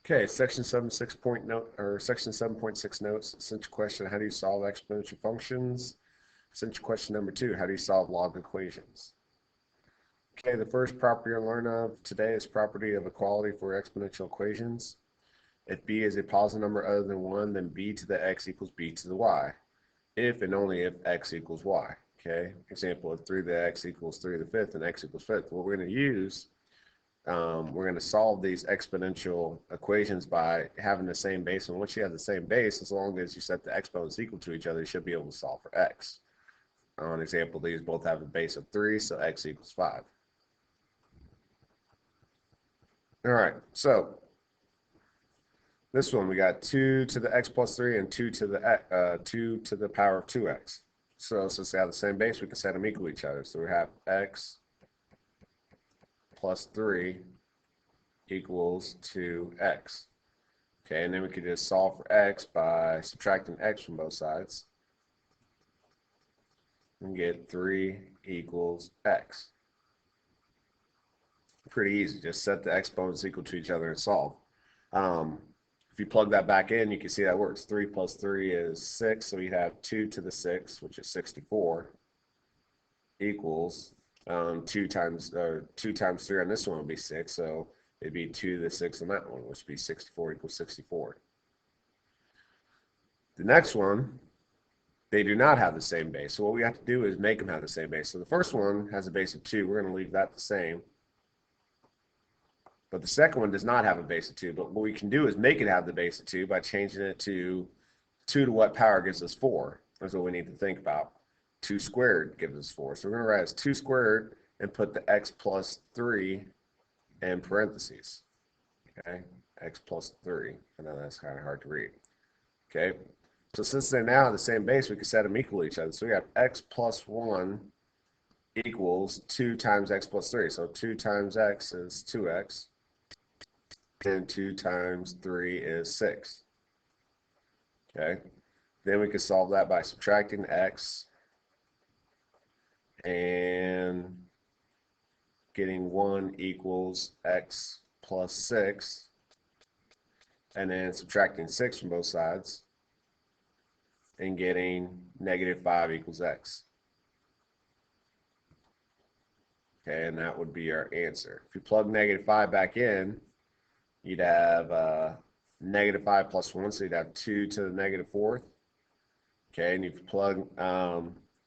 Okay, section 7.6 point note or section 7.6 notes. Essential question: how do you solve exponential functions? Essential question number 2: how do you solve log equations? Okay, the first property you'll learn of today is property of equality for exponential equations. If b is a positive number other than 1, then b to the x equals b to the y. If and only if x equals y. Okay, example, if 3 to the x equals 3 to the 5th and x equals 5th. What we're going to use we're going to solve these exponential equations by having the same base. And once you have the same base, as long as you set the exponents equal to each other, you should be able to solve for x. On example, these both have a base of 3, so x equals 5. All right, so this one we got 2 to the x plus 3 and 2 to the power of 2x. So since they have the same base, we can set them equal to each other. So we have x plus 3 equals 2x. Okay, and then we could just solve for x by subtracting x from both sides and get 3 equals x. Pretty easy. Just set the exponents equal to each other and solve. If you plug that back in, you can see that works. 3 plus 3 is 6, so you have 2 to the 6, which is 64, equals 2 times 3 on this one would be 6, so it'd be 2 to the 6 on that one, which would be 64 equals 64. The next one, they do not have the same base. So what we have to do is make them have the same base. So the first one has a base of 2. We're going to leave that the same. But the second one does not have a base of 2. But what we can do is make it have the base of 2 by changing it to 2 to what power gives us 4. That's what we need to think about. 2 squared gives us 4. So we're going to write as 2 squared and put the x plus 3 in parentheses. Okay, x plus 3. I know that's kind of hard to read. Okay, so since they're now the same base, we can set them equal to each other. So we have x plus 1 equals 2 times x plus 3. So 2 times x is 2x, and 2 times 3 is 6. Okay, then we can solve that by subtracting x and getting 1 equals x plus 6, and then subtracting 6 from both sides and getting negative 5 equals x. Okay, and that would be our answer. If you plug negative 5 back in, you'd have negative 5 plus 1, so you'd have 2 to the negative 4th. Okay, and you plug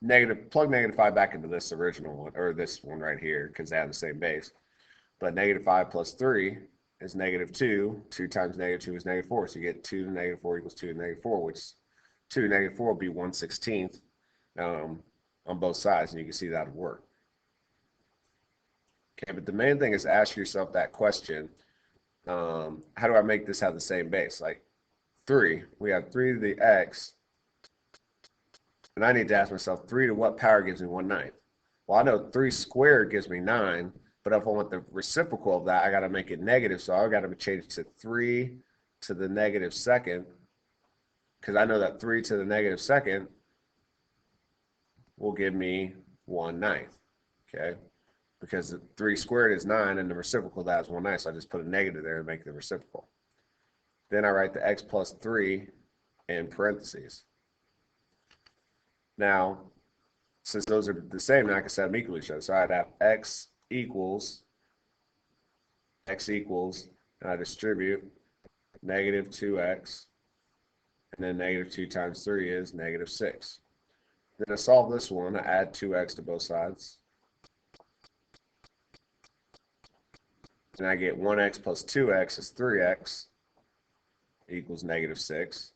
negative 5 back into this original one, or this one right here, because they have the same base. But negative 5 plus 3 is negative 2. 2 times negative 2 is negative 4. So you get 2 to the negative 4 equals 2 to the negative 4, which 2 to the negative 4 would be 1/16 on both sides, and you can see that would work. Okay, but the main thing is to ask yourself that question. How do I make this have the same base? Like 3, we have 3 to the x, and I need to ask myself 3 to what power gives me 1/9? Well, I know 3 squared gives me 9, but if I want the reciprocal of that, I got to make it negative, so I got to change it to 3 to the negative 2nd, because I know that 3 to the negative 2nd will give me 1/9, okay? Because 3 squared is 9, and the reciprocal of that is 1/9, so I just put a negative there and make the reciprocal. Then I write the x plus 3 in parentheses. Now, since those are the same, now I can set them equal to each other. So I'd have x equals, and I distribute negative 2x, and then negative 2 times 3 is negative 6. Then I solve this one, I add 2x to both sides. And I get 1x plus 2x is 3x equals negative 6.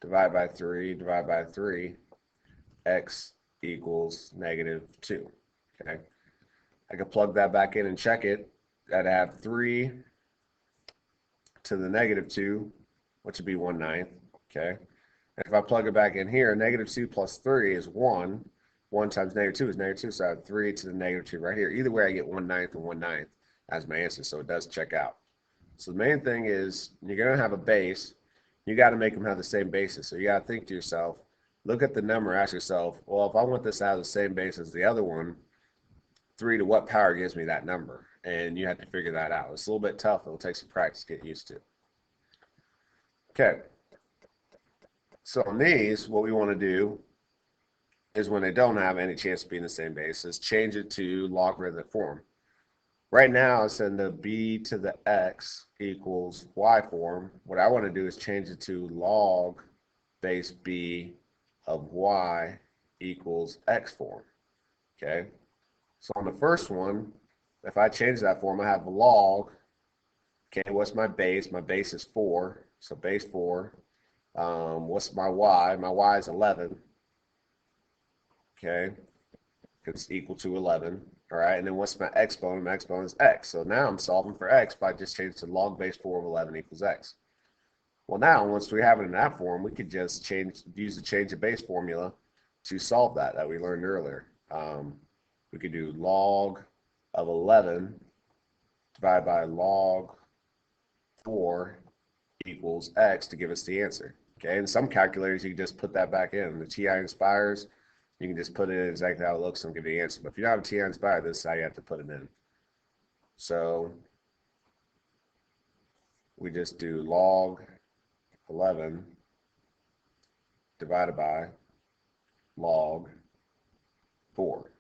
Divide by 3, x equals negative 2. Okay, I can plug that back in and check it. I'd have 3 to the negative 2, which would be 1/9. Okay, and if I plug it back in here, negative 2 plus 3 is 1. 1 times negative 2 is negative 2, so I have 3 to the negative 2 right here. Either way, I get 1/9 and 1/9 as my answer, so it does check out. So the main thing is you're going to have a base. You got to make them have the same basis. So you got to think to yourself, look at the number, ask yourself, well, if I want this to have the same base as the other one, 3 to what power gives me that number? And you have to figure that out. It's a little bit tough. It'll take some practice to get used to. Okay. So on these, what we want to do is when they don't have any chance of being the same base, is change it to logarithmic form. Right now, it's in the b to the x equals y form. What I want to do is change it to log base b of y equals x form. Okay. So on the first one, if I change that form, I have log. Okay, what's my base? My base is 4. So base 4. What's my y? My y is 11. Okay, it's equal to 11. All right, and then what's my exponent? My exponent is x. So now I'm solving for x by just changing to log base 4 of 11 equals x. Well, now once we have it in that form, we could just use the change of base formula to solve that we learned earlier. We could do log of 11 divided by log 4 equals x to give us the answer. Okay, in some calculators, you can just put that back in. The TI Inspires, you can just put it in exactly how it looks and give the answer. But if you don't have a TI Inspire, this is how you have to put it in. So we just do log 11 divided by log 4.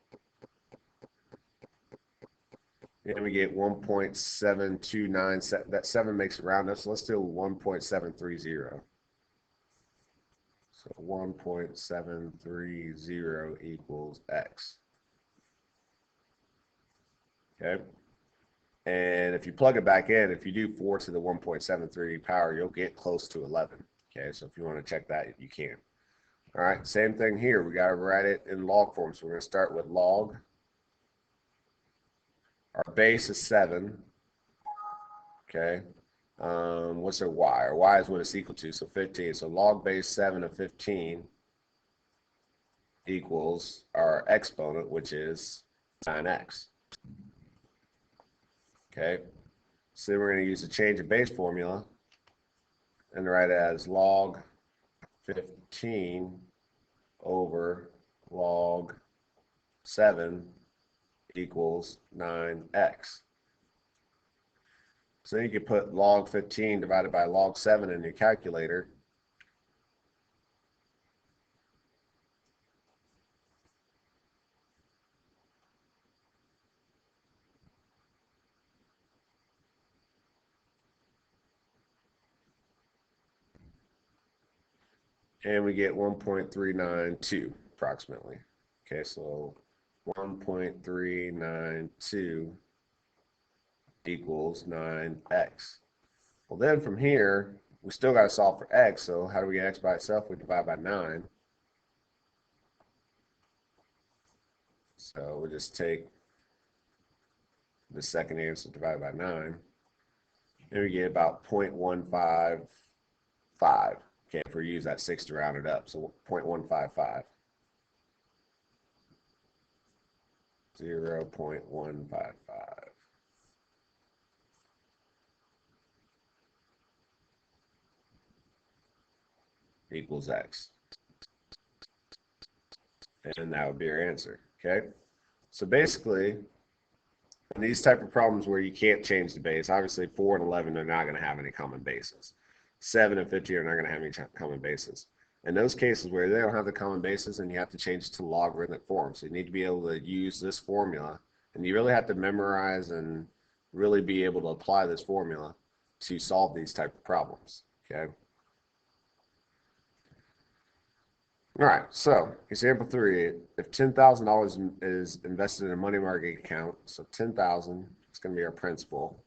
And we get 1.729. That 7 makes it round up, so let's do 1.730. So 1.730 equals x. Okay. And if you plug it back in, if you do 4 to the 1.73 power, you'll get close to 11. Okay, so if you want to check that, you can. All right, same thing here. We got to write it in log form. So we're going to start with log. Our base is 7. Okay. What's our y? Our y is what it's equal to, so 15. So log base 7 of 15 equals our exponent, which is 9x. Okay. So then we're going to use the change of base formula and write it as log 15 over log 7 equals 9x. So you could put log 15 divided by log 7 in your calculator. And we get 1.392 approximately. Okay, so 1.392 equals 9x. Well, then from here, we still got to solve for x. So how do we get x by itself? We divide by 9. So we just take the second answer divided by 9. And we get about 0.155. Okay, if we use that 6 to round it up. So 0.155. 0.155 equals x. And that would be our answer. Okay. So basically, in these type of problems where you can't change the base, obviously 4 and 11 are not going to have any common bases. 7 and 15 are not going to have any common bases. In those cases where they don't have the common bases, then you have to change it to logarithmic form. So you need to be able to use this formula, and you really have to memorize and really be able to apply this formula to solve these type of problems. Okay. All right, so example 3, if $10,000 is invested in a money market account, so 10,000 is going to be our principal.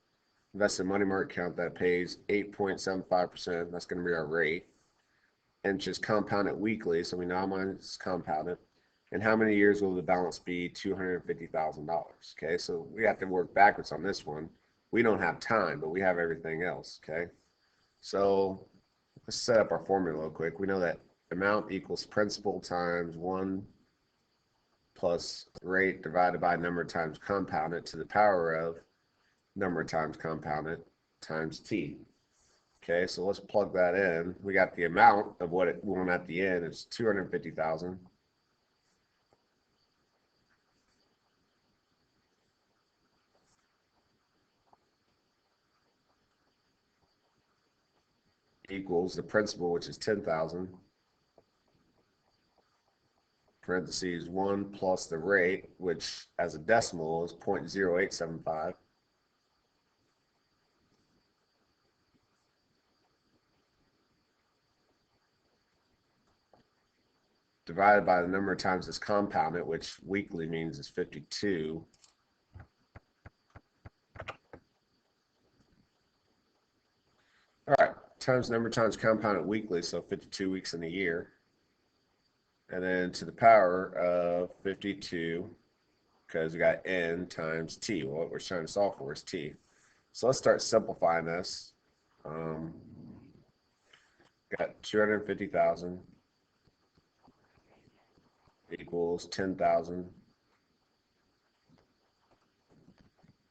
Invest in a money market account that pays 8.75%, that's going to be our rate. And just compound it weekly, so we know how much it's compounded. And how many years will the balance be? $250,000. Okay, so we have to work backwards on this one. We don't have time, but we have everything else. Okay, so let's set up our formula real quick. We know that amount equals principal times 1 plus rate divided by number of times compounded to the power of number of times compounded times t. Okay, so let's plug that in. We got the amount of what it won at the end is 250,000. equals the principal, which is 10,000, parentheses 1 plus the rate, which as a decimal is 0.0875, divided by the number of times it's compounded, which weekly means is 52. All right, times number of times compounded weekly, so 52 weeks in a year. And then to the power of 52, because we got n times t. Well, what we're trying to solve for is t. So let's start simplifying this. Got 250,000 equals 10,000.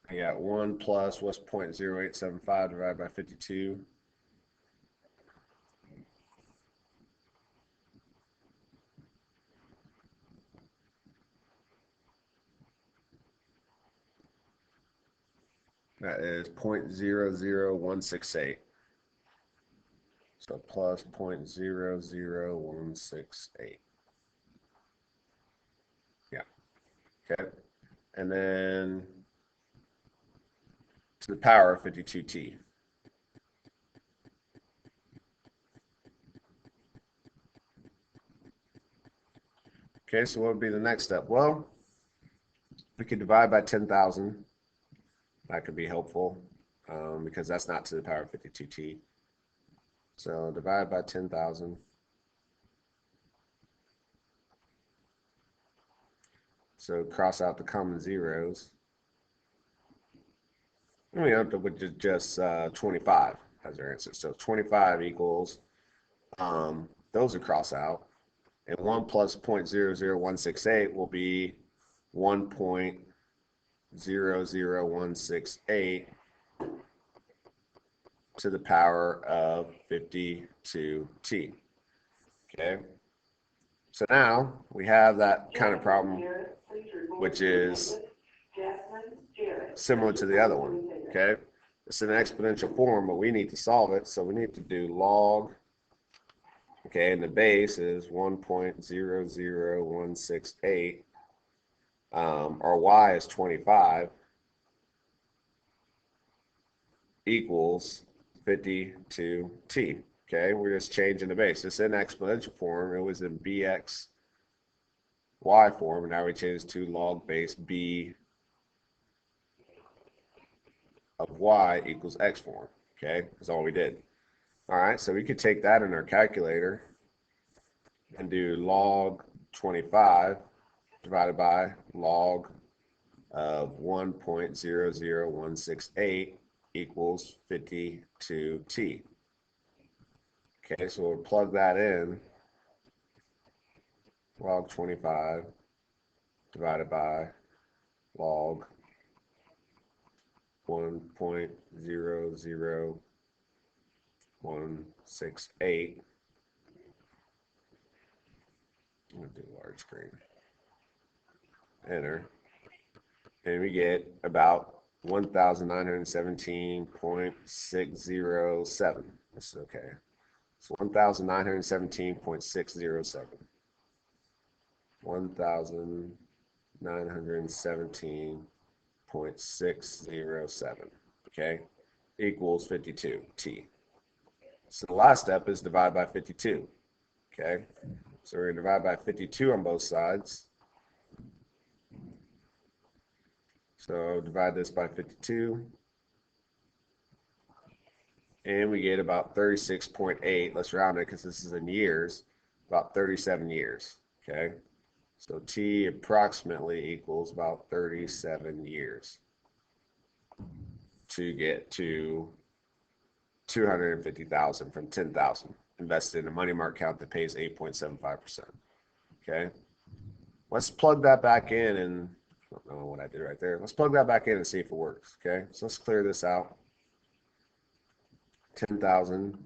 I got 1 plus what's 0.0875 divided by 52. That is 0.00168. So plus 0.00168. Yeah. Okay. And then to the power of 52t. Okay, so what would be the next step? Well, we could divide by 10,000. That could be helpful because that's not to the power of 52t. So divide by 10,000. So cross out the common zeros. And we end up with just 25 as our answer. So 25 equals, those are cross out. And 1 plus 0.00168 will be 1.00168 to the power of 52t. Okay. So now we have that kind of problem, which is similar to the other one. Okay. It's an exponential form, but we need to solve it. So we need to do log. Okay, and the base is 1.00168. Our y is 25 equals 52t. Okay, we're just changing the base. It's in exponential form. It was in bx y form, and now we change to log base b of y equals x form. Okay, that's all we did. All right, so we could take that in our calculator and do log 25 divided by log of 1.00168 equals 52t. Okay, so we'll plug that in. Log 25 divided by log 1.00168. I'm going to do large screen. Enter. And we get about 1,917.607. This is okay. So 1,917.607. 1,917.607. Okay, equals 52t. So the last step is divide by 52. Okay, so we're going to divide by 52 on both sides. So divide this by 52. And we get about 36.8. Let's round it because this is in years. About 37 years. Okay. So t approximately equals about 37 years to get to 250,000 from 10,000 invested in a money market account that pays 8.75%. Okay. Let's plug that back in and I don't know what I did right there. Let's plug that back in and see if it works. Okay. So let's clear this out. 10,000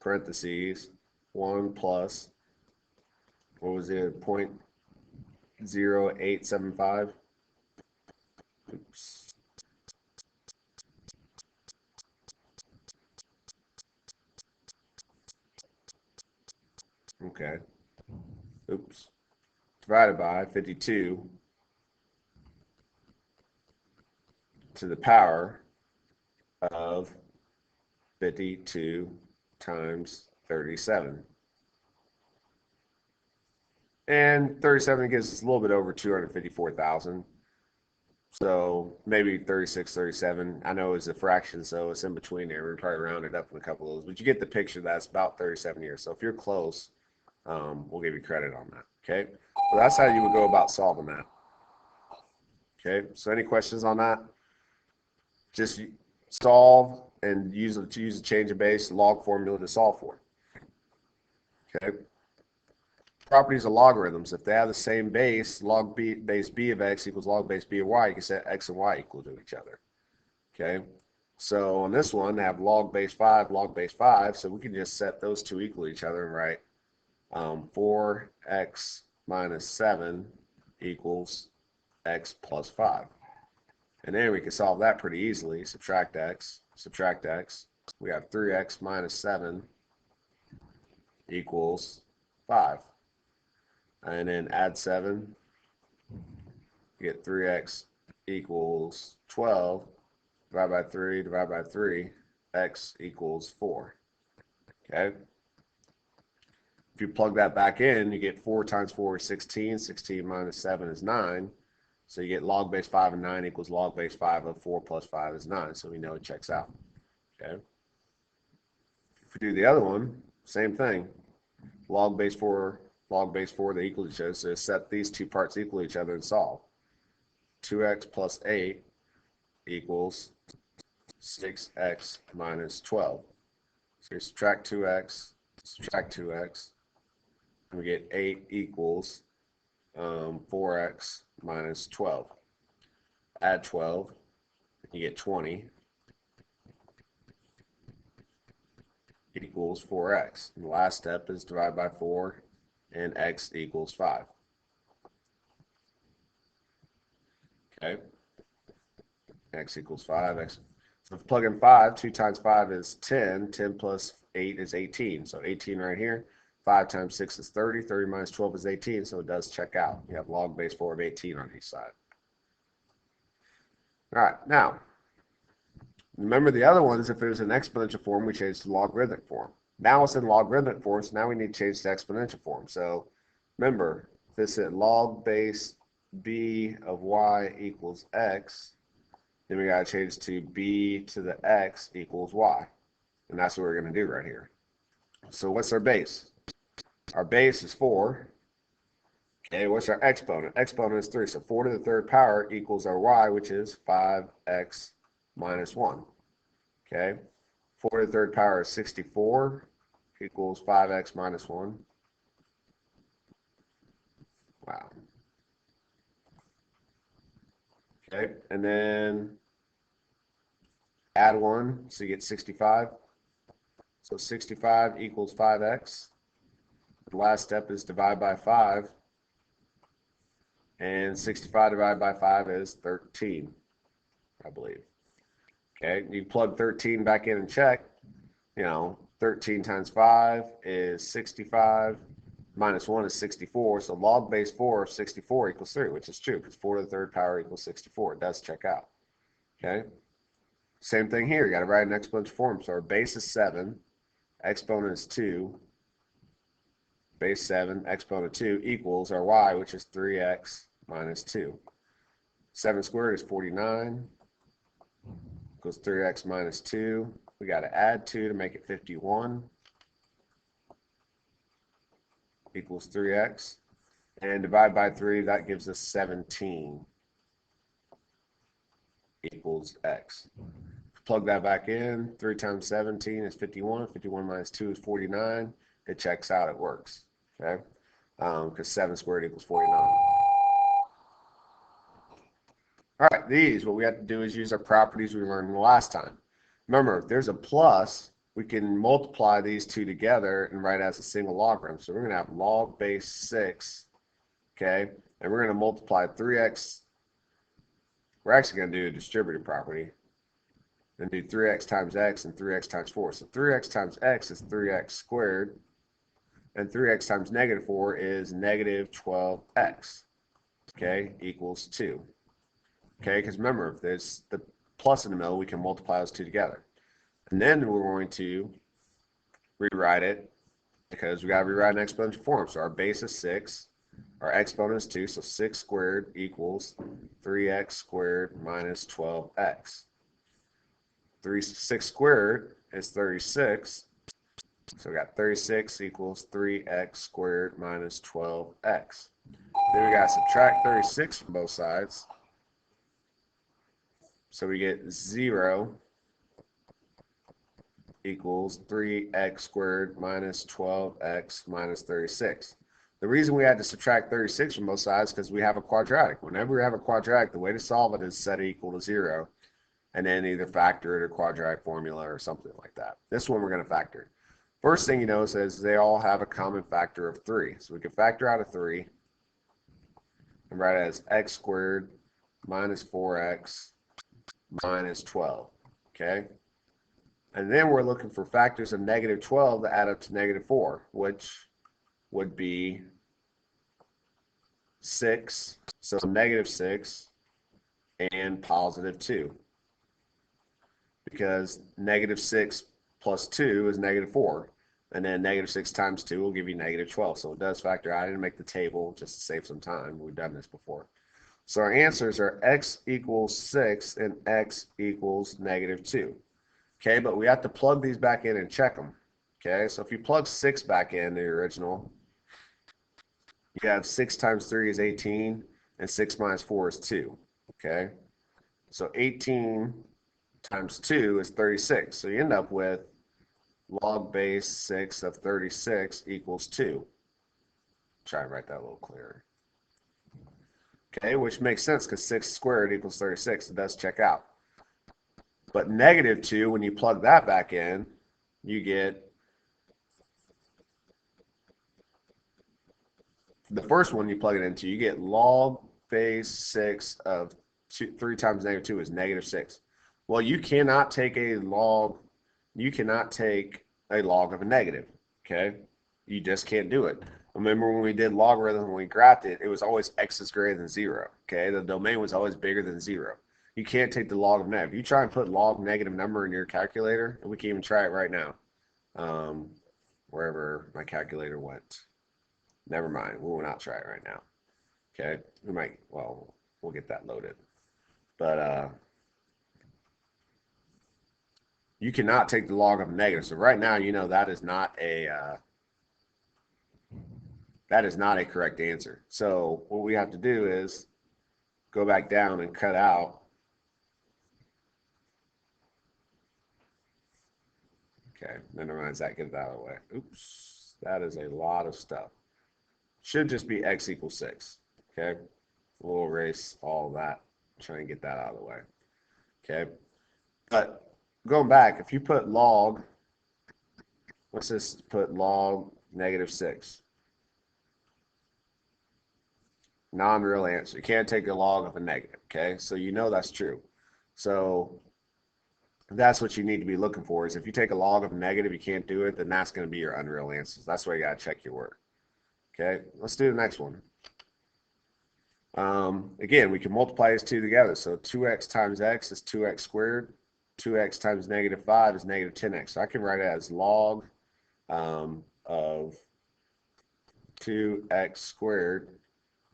parentheses 1 plus what was it, 0.0875. Oops. okay, oops, divided by 52 to the power of 52 times 37. And 37 gives us a little bit over 254,000. So maybe 36, 37. I know it's a fraction, so it's in between there. We're probably round it up in a couple of those. But you get the picture. That's about 37 years. So if you're close, we'll give you credit on that. Okay? So that's how you would go about solving that. Okay? So any questions on that? Just solve and use a change of base log formula to solve for. Okay? Properties of logarithms. If they have the same base, log b base b of x equals log base b of y, you can set x and y equal to each other. Okay, so on this one, they have log base 5, so we can just set those two equal to each other and write 4x minus 7 equals x plus 5. And then we can solve that pretty easily. Subtract x. We have 3x minus 7 equals 5. And then add 7, you get 3x equals 12, divide by 3, x equals 4. Okay? If you plug that back in, you get 4 times 4 is 16, 16 minus 7 is 9, so you get log base 5 of 9 equals log base 5 of 4 plus 5 is 9, so we know it checks out. Okay? If we do the other one, same thing, log base 4, they equal each other, so set these two parts equal to each other and solve. 2x plus 8 equals 6x minus 12. So you subtract 2x, and we get 8 equals 4x minus 12. Add 12, you get 20 equals 4x. And the last step is divide by 4, and x equals 5. Okay, x equals 5. So if plug in 5, 2 times 5 is 10. 10 plus 8 is 18. So 18 right here. 5 times 6 is 30. 30 minus 12 is 18. So it does check out. You have log base 4 of 18 on each side. All right, now, remember the other ones, if it was an exponential form, we changed to logarithmic form. Now it's in logarithmic form, so now we need to change to exponential form. So remember, if it's at log base b of y equals x, then we got to change to b to the x equals y. And that's what we're going to do right here. So what's our base? Our base is 4. Okay, what's our exponent? Exponent is 3. So 4 to the third power equals our y, which is 5x minus 1. Okay, 4 to the third power is 64 equals 5x minus 1. Wow. Okay, and then add 1, so you get 65. So 65 equals 5x. The last step is divide by 5. And 65 divided by 5 is 13, I believe. Okay, you plug 13 back in and check. 13 times 5 is 65. Minus 1 is 64. So log base 4 of 64 equals 3, which is true because 4 to the third power equals 64. It does check out. Okay, same thing here. You got to write an exponential form. So our base is 7. Exponent is 2. Base 7, exponent 2 equals our y, which is 3x minus 2. 7 squared is 49. Equals 3x minus 2. We got to add 2 to make it 51. Equals 3x. And divide by 3, that gives us 17. Equals x. Plug that back in. 3 times 17 is 51. 51 minus 2 is 49. It checks out. It works. Okay? Because 7 squared equals 49. All right, what we have to do is use our properties we learned the last time. Remember, if there's a plus, we can multiply these two together and write it as a single logarithm. So we're going to have log base 6, okay? And we're going to multiply 3x. We're actually going to do a distributive property. And do 3x times x and 3x times 4. So 3x times x is 3x squared. and 3x times negative 4 is negative 12x, okay, equals 2. Okay, because remember, if there's the plus in the middle, we can multiply those two together. And then we're going to rewrite it because we got to rewrite an exponential form. So our base is 6, our exponent is 2, so 6 squared equals 3x squared minus 12x. 6 squared is 36, so we got 36 equals 3x squared minus 12x. Then we got to subtract 36 from both sides. So we get 0 equals 3x squared minus 12x minus 36. The reason we had to subtract 36 from both sides is because we have a quadratic. Whenever we have a quadratic, the way to solve it is set it equal to 0, and then either factor it or quadratic formula or something like that. This one we're going to factor. First thing you notice is they all have a common factor of 3. So we can factor out of 3 and write it as x squared minus 4x minus 12, okay? And then we're looking for factors of negative 12 to add up to negative 4, which would be 6, so negative 6, and positive 2. Because negative 6 plus 2 is negative 4. And then negative 6 times 2 will give you negative 12. So it does factor out. I didn't make the table just to save some time. We've done this before. So our answers are x equals 6 and x equals negative 2. Okay, but we have to plug these back in and check them. Okay, so if you plug 6 back in the original, you have 6 times 3 is 18, and 6 minus 4 is 2. Okay, so 18 times 2 is 36. So you end up with log base 6 of 36 equals 2. Try and write that a little clearer. Okay, which makes sense because 6 squared equals 36. It does check out. But negative 2, when you plug that back in, you get the first one you plug it into, you get log base 6 of 3 times negative 2 is negative 6. Well, you cannot take a log of a negative, okay? You just can't do it. Remember when we did logarithm, when we graphed it, it was always x is greater than 0, okay? The domain was always bigger than 0. You can't take the log of negative. You try and put log negative number in your calculator, and we can even try it right now, wherever my calculator went. Never mind, we will not try it right now, okay? We might, well, we'll get that loaded. But you cannot take the log of a negative. So right now, you know that is not a correct answer. So what we have to do is go back down and cut out. Okay, minimize that, get it out of the way. Oops, that is a lot of stuff. Should just be x equals 6. Okay, we'll erase all that. Try and get that out of the way. Okay, but going back, if you put log, let's just put log negative 6. Non-real answer. You can't take the log of a negative, okay? So you know that's true. So that's what you need to be looking for, is if you take a log of a negative, you can't do it, then that's going to be your unreal answers. That's why you got to check your work. Okay, let's do the next one. Again, we can multiply these two together. So 2x times x is 2x squared. 2x times negative 5 is negative 10x. So I can write it as log of 2x squared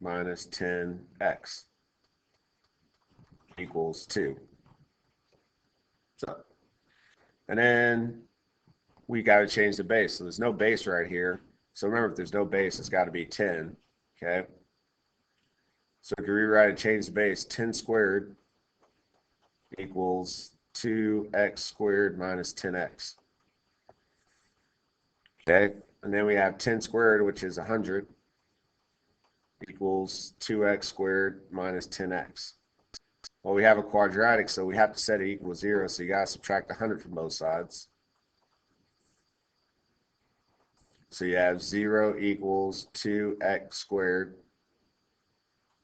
minus 10x equals 2. So, and then we got to change the base. So there's no base right here. So remember, if there's no base, it's got to be 10. Okay. So if you rewrite and change the base, 10 squared equals 2x squared minus 10x. Okay. And then we have 10 squared, which is 100, equals 2x squared minus 10x. Well, we have a quadratic, so we have to set it equal to 0. So you got to subtract 100 from both sides. So you have 0 equals 2x squared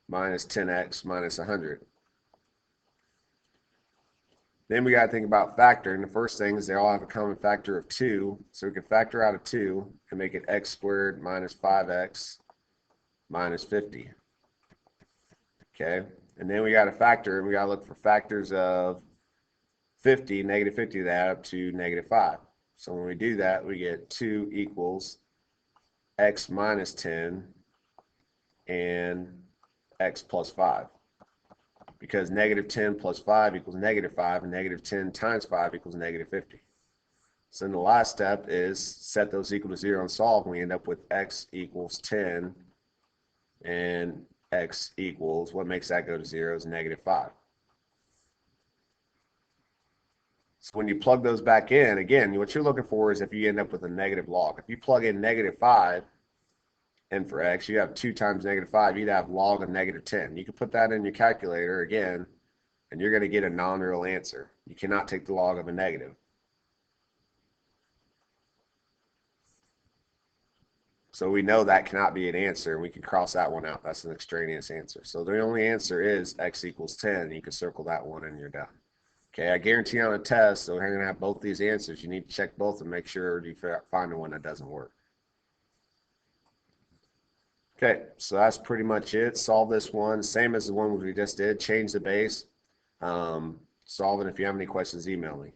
minus 10x minus 100. Then we got to think about factoring. The first thing is they all have a common factor of 2. So we can factor out of 2 and make it x squared minus 5x minus 50. Okay, and then we got to factor, and we got to look for factors of 50, negative 50, that add up to negative 5. So when we do that, we get 2 equals x minus 10 and x plus 5. Because negative 10 plus 5 equals negative 5, and negative 10 times 5 equals negative 50. So then the last step is set those equal to 0 and solve, and we end up with x equals 10 and x equals, what makes that go to 0 is negative 5. So when you plug those back in, again, what you're looking for is if you end up with a negative log. If you plug in negative 5 in for x, you have 2 times negative 5, you'd have log of negative 10. You can put that in your calculator again, and you're going to get a non-real answer. You cannot take the log of a negative. So we know that cannot be an answer, and we can cross that one out. That's an extraneous answer. So the only answer is x equals 10. You can circle that one and you're done. Okay, I guarantee on a test, so we're going to have both these answers. You need to check both and make sure you find the one that doesn't work. Okay, so that's pretty much it. Solve this one, same as the one we just did. Change the base. Solve it. If you have any questions, email me.